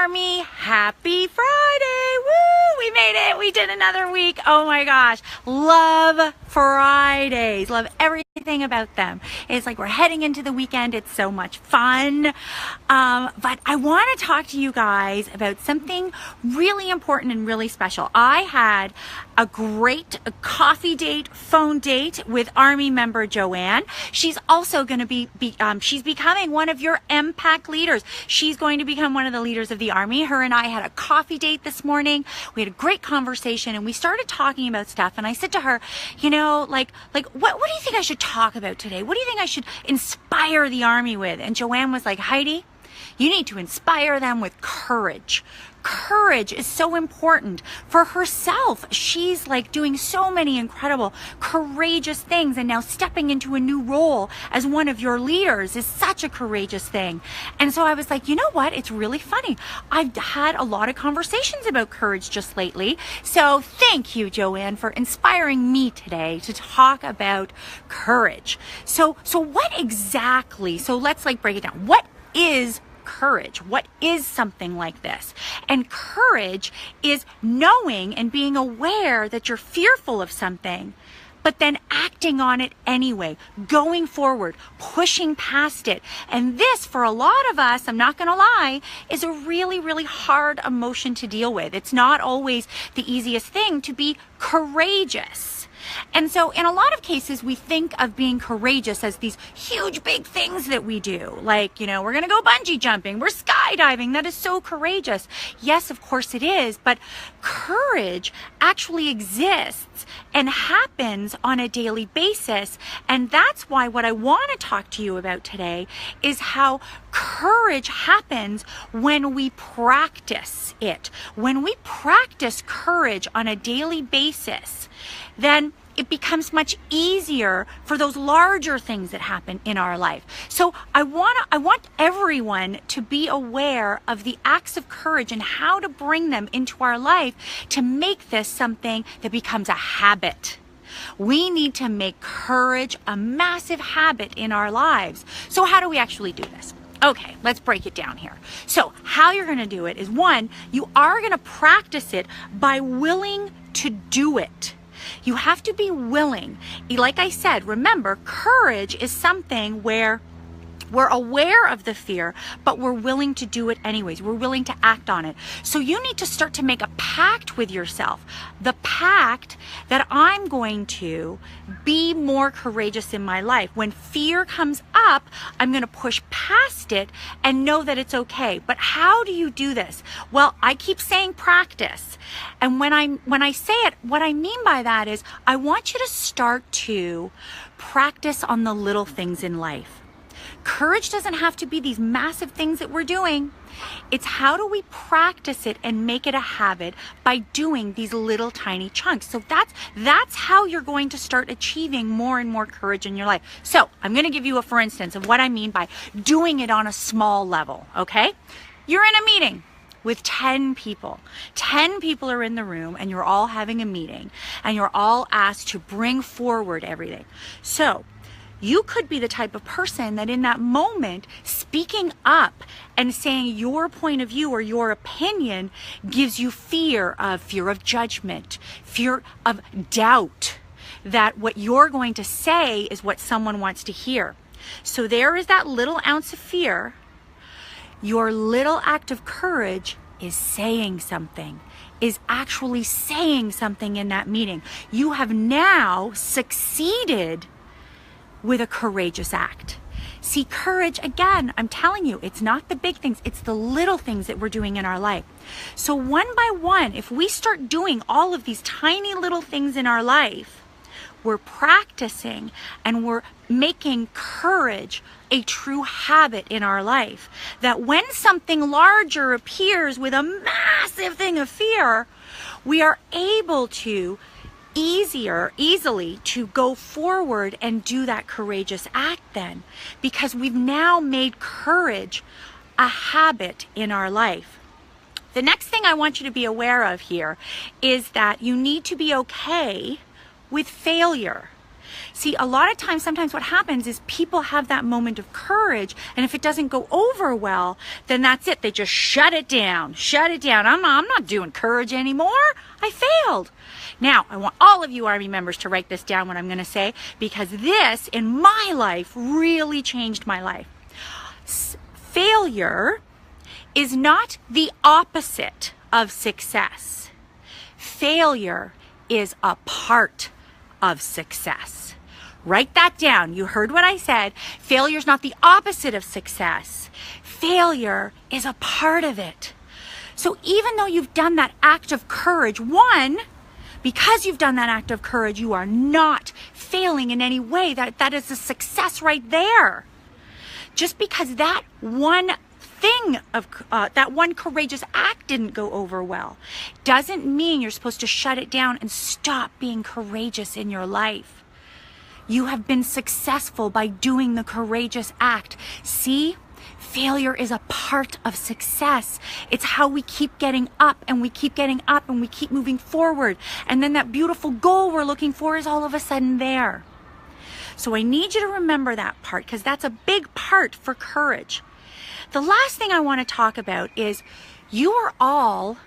Army, happy Friday. Woo, we made it. We did another week. Oh my gosh. Love Fridays. Love everything about them. It's like we're heading into the weekend. It's so much fun. But I want to talk to you guys about something really important and really special. I had a great coffee date, phone date with Army member Joanne. She's also going to be she's becoming one of your MPAC leaders. She's going to become one of the leaders of the Army. Her and I had a coffee date this morning. We had a great conversation and we started talking about stuff. And I said to her, you know, like what do you think I should talk about today? What do you think I should inspire the Army with? And Joanne was like, Heidi, you need to inspire them with courage. Courage is so important for herself. She's like doing so many incredible, courageous things, and now stepping into a new role as one of your leaders is such a courageous thing. And so I was like, you know what? It's really funny. I've had a lot of conversations about courage just lately. So thank you, Joanne, for inspiring me today to talk about courage. So what exactly? So let's break it down. What is courage? What is something like this? And courage is knowing and being aware that you're fearful of something, but then acting on it anyway, going forward, pushing past it. And this, for a lot of us, I'm not going to lie, is a really, really hard emotion to deal with. It's not always the easiest thing to be courageous. And so in a lot of cases, we think of being courageous as these huge, big things that we do. Like, you know, we're going to go bungee jumping, we're skydiving. That is so courageous. Yes, of course it is. But courage actually exists and happens on a daily basis. And that's why what I want to talk to you about today is how courage happens when we practice it. When we practice courage on a daily basis, then it becomes much easier for those larger things that happen in our life. So I want everyone to be aware of the acts of courage and how to bring them into our life to make this something that becomes a habit. We need to make courage a massive habit in our lives. So how do we actually do this? Okay, let's break it down here. So how you're going to do it is, one, you are going to practice it by willing to do it. You have to be willing. Like I said, remember, courage is something where we're aware of the fear, but we're willing to do it anyways. We're willing to act on it. So you need to start to make a pact with yourself. The pact that I'm going to be more courageous in my life. When fear comes up, I'm going to push past it and know that it's okay. But how do you do this? Well, I keep saying practice. And when I say it, what I mean by that is I want you to start to practice on the little things in life. Courage doesn't have to be these massive things that we're doing. It's how do we practice it and make it a habit by doing these little tiny chunks. So that's how you're going to start achieving more and more courage in your life. So I'm going to give you a for instance of what I mean by doing it on a small level, okay? You're in a meeting with 10 people. 10 people are in the room and you're all having a meeting and you're all asked to bring forward everything. So you could be the type of person that in that moment, speaking up and saying your point of view or your opinion gives you fear of judgment, fear of doubt, that what you're going to say is what someone wants to hear. So there is that little ounce of fear. Your little act of courage is saying something, is actually saying something in that meeting. You have now succeeded with a courageous act. See, courage, again, I'm telling you, it's not the big things, it's the little things that we're doing in our life. So one by one, if we start doing all of these tiny little things in our life, we're practicing and we're making courage a true habit in our life. That when something larger appears with a massive thing of fear, we are able to easily to go forward and do that courageous act then, because we've now made courage a habit in our life. The next thing I want you to be aware of here is that you need to be okay with failure. See, a lot of times, sometimes what happens is people have that moment of courage, and if it doesn't go over well, then that's it. They just shut it down. Shut it down. I'm not doing courage anymore. I failed. Now, I want all of you Army members to write this down, what I'm going to say, because this, in my life, really changed my life. Failure is not the opposite of success. Failure is a part of success. Write that down. You heard what I said. Failure is not the opposite of success. Failure is a part of it. So even though you've done that act of courage, one, because you've done that act of courage, you are not failing in any way. That is a success right there. Just because that one thing of that one courageous act didn't go over well doesn't mean you're supposed to shut it down and stop being courageous in your life. You have been successful by doing the courageous act. See? Failure is a part of success. It's how we keep getting up and we keep getting up and we keep moving forward. And then that beautiful goal we're looking for is all of a sudden there. So I need you to remember that part, because that's a big part for courage. The last thing I want to talk about is you are all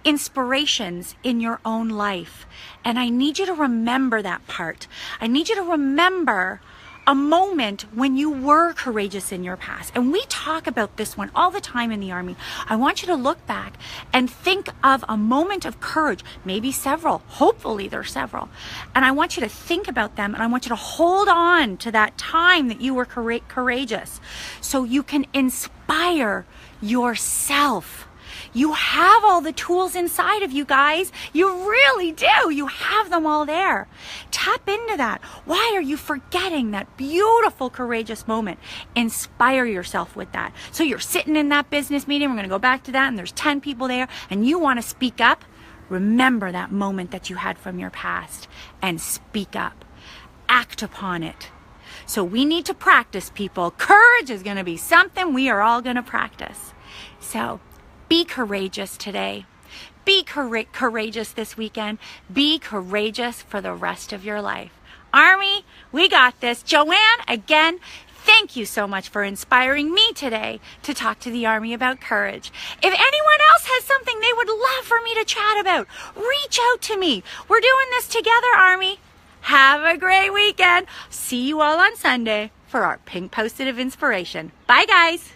inspirations in your own life. And I need you to remember that part. I need you to remember a moment when you were courageous in your past. And we talk about this one all the time in the Army. I want you to look back and think of a moment of courage, maybe several, hopefully there's several. And I want you to think about them, and I want you to hold on to that time that you were courageous so you can inspire yourself. You have all the tools inside of you, guys. You really do. You have them all there. Tap into that. Why are you forgetting that beautiful, courageous moment? Inspire yourself with that. So you're sitting in that business meeting. We're going to go back to that, and there's 10 people there, and you want to speak up. Remember that moment that you had from your past and speak up. Act upon it. So we need to practice, people. Courage is going to be something we are all going to practice. So be courageous today. Be courageous this weekend. Be courageous for the rest of your life. Army, we got this. Joanne, again, thank you so much for inspiring me today to talk to the Army about courage. If anyone else has something they would love for me to chat about, reach out to me. We're doing this together, Army. Have a great weekend. See you all on Sunday for our Pink Post-it of Inspiration. Bye, guys.